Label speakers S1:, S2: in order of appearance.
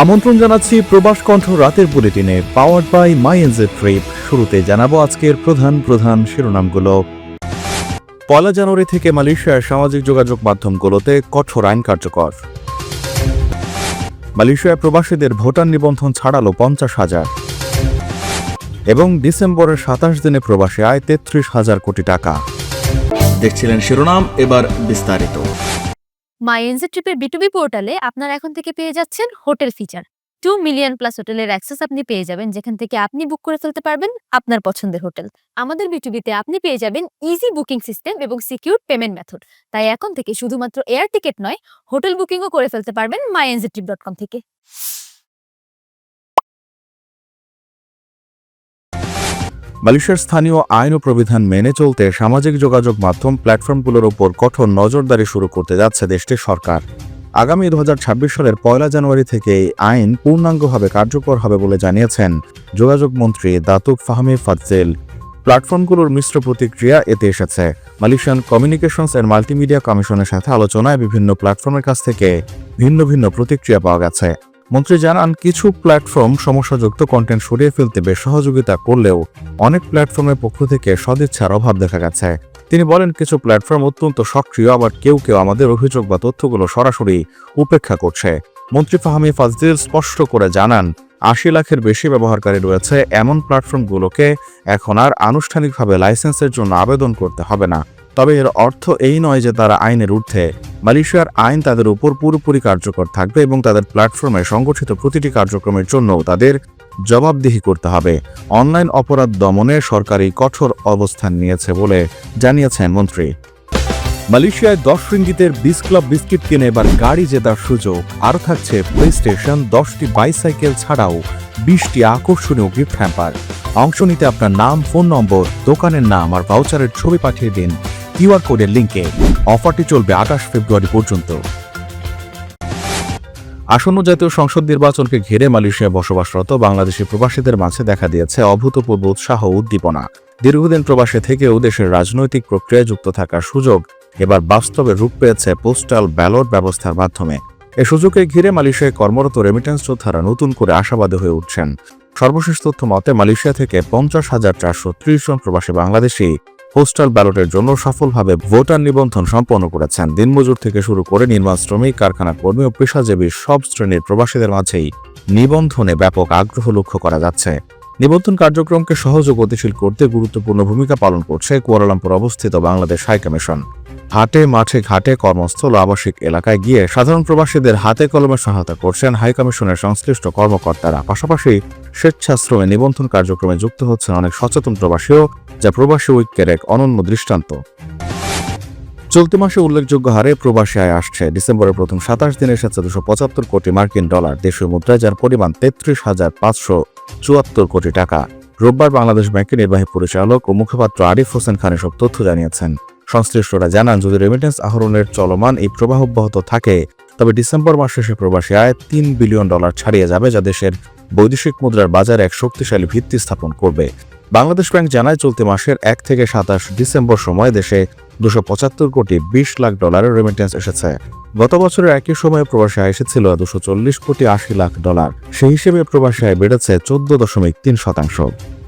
S1: আমন্ত্রণ জানাচ্ছি প্রবাস কণ্ঠ রাতের বুলেটিনে পাওয়ার্ড বাই মাইএনজে ট্রিপ। শুরুতে জানাবো আজকের প্রধান শিরোনামগুলো। 1 জানুয়ারি থেকে মালয়েশিয়ার সামাজিক যোগাযোগ মাধ্যমগুলোতে কঠোর আইন কার্যকর। মালয়েশিয়ায় প্রবাসীদের ভোটার নিবন্ধন ছাড়ালো 50,000। এবং ডিসেম্বরের 27 দিনে প্রবাসী আয় 33,000 কোটি টাকা। দেখছিলেন শিরোনাম, এবার বিস্তারিত।
S2: মাইএনজে ট্রিপের বিটুবি পোর্টালে আপনারা এখন থেকে পেয়ে যাচ্ছেন হোটেল ফিচার। 2 মিলিয়ন প্লাস হোটেলের অ্যাক্সেস আপনি পেয়ে যাবেন, যেখান থেকে আপনি বুক করে ফেলতে পারবেন আপনার পছন্দের হোটেল। আমাদের বিটুবিতে আপনি পেয়ে যাবেন ইজি বুকিং সিস্টেম এবং সিকিউর পেমেন্ট মেথড। তাই এখন থেকে শুধুমাত্র এয়ার টিকিট নয়, হোটেল বুকিংও করে ফেলতে পারবেন myenzetrip.com থেকে।
S1: মালয়েশিয়ার স্থানীয় আইন ও প্রবিধান মেনে চলতে সামাজিক যোগাযোগ মাধ্যম প্ল্যাটফর্মগুলোর উপর কঠোর নজরদারি শুরু করতে যাচ্ছে দেশটির সরকার। আগামী 2026 সালের 1 জানুয়ারি থেকে এই আইন পূর্ণাঙ্গভাবে কার্যকর হবে বলে জানিয়েছেন যোগাযোগ মন্ত্রী দাতুক ফাহমি ফাদজিল। প্ল্যাটফর্মগুলোর মিশ্র প্রতিক্রিয়া এতে এসেছে। মালয়েশিয়ান কমিউনিকেশনস এন্ড মাল্টিমিডিয়া কমিশনের সাথে আলোচনায় বিভিন্ন প্ল্যাটফর্মের কাছ থেকে ভিন্ন ভিন্ন প্রতিক্রিয়া পাওয়া গেছে। মন্ত্রী জানান, কিছু প্ল্যাটফর্ম সমস্যাযুক্ত কন্টেন্ট সরিয়ে ফেলতে বেশ সহযোগিতা করলেও অনেক প্ল্যাটফর্মের পক্ষ থেকে সদিচ্ছার অভাব দেখা গেছে। তিনি বলেন, কিছু প্ল্যাটফর্ম অত্যন্ত সক্রিয়, আবার কেউ কেউ আমাদের অভিযোগ বা তথ্যগুলো সরাসরি উপেক্ষা করছে। মন্ত্রী ফাহমি ফাদজিল স্পষ্ট করে জানান, 80 লাখের বেশি ব্যবহারকারী রয়েছে এমন প্ল্যাটফর্মগুলোকে এখন আর আনুষ্ঠানিকভাবে লাইসেন্সের জন্য আবেদন করতে হবে না। তবে এর অর্থ এই নয় যে তারা আইনের ঊর্ধ্বে। মালয়েশিয়ার আইন তাদের উপর পুরোপুরি কার্যকর থাকবে এবং তাদের প্ল্যাটফর্মে সংগঠিত প্রতিটি কার্যক্রমের জন্য তাদের জবাবদিহি করতে হবে। অনলাইন অপরাধ দমনে সরকারি কঠোর অবস্থান নিয়েছে বলে জানিয়েছেন মন্ত্রী। মালয়েশিয়ায় 10 রিঙ্গিতের 20 ক্লাব বিস্কিট কিনে এবার গাড়ি জেতার সুযোগ। আরও থাকছে প্লে স্টেশন, 10টি বাইসাইকেল ছাড়াও 20টি আকর্ষণীয় গিফট হ্যাম্পার। অংশ নিতে আপনার নাম, ফোন নম্বর, দোকানের নাম আর ভাউচারের ছবি পাঠিয়ে দিন কিউআর কোডের লিঙ্কে। অফারটি চলবে 28 ফেব্রুয়ারি পর্যন্ত। আসন্ন জাতীয় সংসদ নির্বাচনকে ঘিরে মালয়েশিয়ায় বসবাসরত বাংলাদেশি প্রবাসীদের মাঝে দেখা দিয়েছে অভূতপূর্ব উৎসাহ ও উদ্দীপনা। দীর্ঘদিন প্রবাসে থেকেও দেশের রাজনৈতিক প্রক্রিয়ায় যুক্ত থাকার সুযোগ এবার বাস্তবে রূপ পেয়েছে পোস্টাল ব্যালট ব্যবস্থার মাধ্যমে। এ সুযোগকে ঘিরে মালয়েশিয়ায় কর্মরত রেমিটেন্স যোদ্ধারা নতুন করে আশাবাদী হয়ে উঠছেন। সর্বশেষ তথ্য মতে মালয়েশিয়া থেকে 50,430 জন প্রবাসী বাংলাদেশি পোস্টাল ব্যালটের জন্য সফলভাবে ভোটার নিবন্ধন সম্পন্ন করেছেন। দিনমজুর থেকে শুরু করে নির্মাণ শ্রমিক, কারখানা কর্মী ও পেশাজীবী সব শ্রেণীর প্রবাসীদের মাঝেই নিবন্ধনে ব্যাপক আগ্রহ লক্ষ্য করা যাচ্ছে। নিবন্ধন কার্যক্রমকে সহজ ও গতিশীল করতে গুরুত্বপূর্ণ ভূমিকা পালন করছে কুয়ালালামপুর অবস্থিত বাংলাদেশ হাইকমিশন। হাটে, মাঠে, ঘাটে, কর্মস্থল ও আবাসিক এলাকায় গিয়ে সাধারণ প্রবাসীদের হাতে কলমে সহায়তা করছেন হাইকমিশনের সংশ্লিষ্ট কর্মকর্তারা। পাশাপাশি স্বেচ্ছাশ্রমে নিবন্ধন কার্যক্রমে যুক্ত হচ্ছেন অনেক সচেতন প্রবাসীও, যা প্রবাসী ঐক্যের এক অনন্য দৃষ্টান্ত। চলতি মাসে উল্লেখযোগ্য হারে প্রবাসী আয় আসছে। ডিসেম্বরের প্রথম 27 দিনে এসেছে 275 কোটি মার্কিন ডলার, দেশীয় মুদ্রায় যার পরিমাণ 33,574 কোটি টাকা। রোববার বাংলাদেশ ব্যাংকের নির্বাহী পরিচালক ও মুখপাত্র আরিফ হোসেন খান এসব তথ্য জানিয়েছেন। সংশ্লিষ্টরা জানান, যদি রেমিটেন্স আহরণের চলমান এই প্রবাহ অব্যাহত থাকে তবে ডিসেম্বর মাস শেষে প্রবাসী আয় $3 বিলিয়ন ছাড়িয়ে যাবে, যা দেশের বৈদেশিক মুদ্রার বাজারে এক শক্তিশালী ভিত্তি স্থাপন করবে। বাংলাদেশ ব্যাংক জানায়, চলতি মাসের 1 থেকে 27 ডিসেম্বর সময় দেশে 275 কোটি 20 লাখ ডলারের রেমিটেন্স এসেছে। গত বছরের একই সময়ে প্রবাসী আয় এসেছিল 240 কোটি 80 লাখ ডলার। সেই হিসেবে প্রবাসী আয় বেড়েছে 14.3%।